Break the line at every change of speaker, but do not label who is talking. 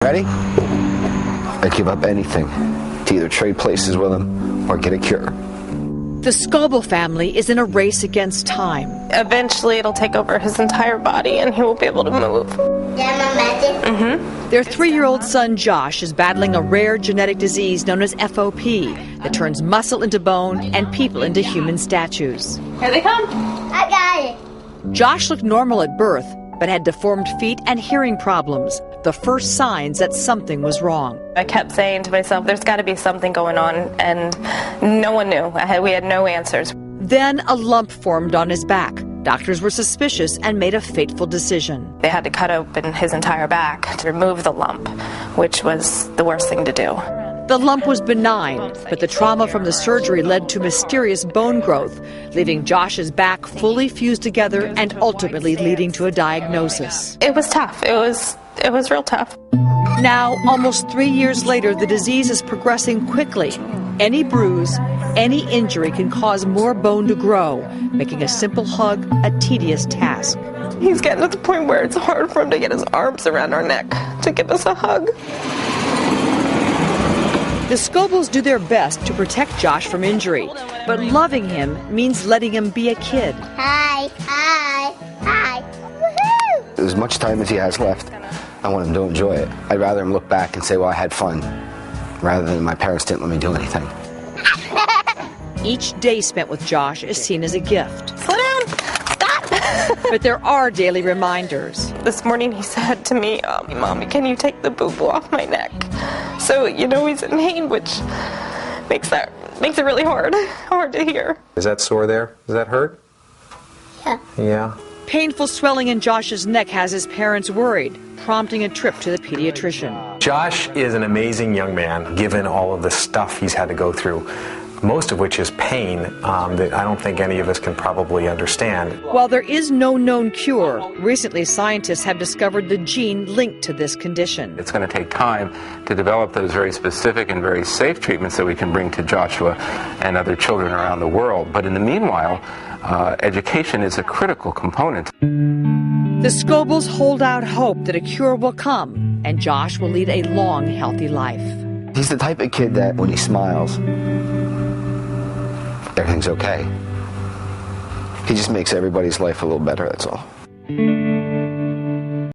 Ready? I'd give up anything to either trade places with him or get a cure.
The Scoble family is in a race against time.
Eventually it'll take over his entire body and he won't be able to move.
Their 3-year-old son Josh is battling a rare genetic disease known as FOP that turns muscle into bone and people into human statues.
Here they come.
I got it.
Josh looked normal at birth, but had deformed feet and hearing problems, the first signs that something was wrong.
I kept saying to myself, there's got to be something going on, and no one knew. We had no answers.
Then a lump formed on his back. Doctors were suspicious and made a fateful decision.
They had to cut open his entire back to remove the lump, which was the worst thing to do.
The lump was benign, but the trauma from the surgery led to mysterious bone growth, leaving Josh's back fully fused together and ultimately leading to a diagnosis.
It was tough. It was real tough.
Now, almost 3 years later, the disease is progressing quickly. Any bruise, any injury can cause more bone to grow, making a simple hug a tedious task.
He's getting to the point where it's hard for him to get his arms around our neck to give us a hug.
The Scobles do their best to protect Josh from injury, but loving him means letting him be a kid.
Hi, hi, hi. Woohoo!
As much time as he has left, I want him to enjoy it. I'd rather him look back and say, well, I had fun, rather than my parents didn't let me do anything.
Each day spent with Josh is seen as a gift.
Slow down! Stop!
But there are daily reminders.
This morning he said to me, Mommy, can you take the boo-boo off my neck? So, he's in pain, which makes it really hard to hear.
Is that sore there? Does that hurt?
Yeah.
Yeah.
Painful swelling in Josh's neck has his parents worried, prompting a trip to the pediatrician.
Josh is an amazing young man, given all of the stuff he's had to go through, most of which is pain that I don't think any of us can probably understand.
While there is no known cure, recently scientists have discovered the gene linked to this condition.
It's going to take time to develop those very specific and very safe treatments that we can bring to Joshua and other children around the world. But in the meanwhile, education is a critical component.
The Scobles hold out hope that a cure will come and Josh will lead a long, healthy life.
He's the type of kid that when he smiles, everything's okay. He just makes everybody's life a little better, that's all.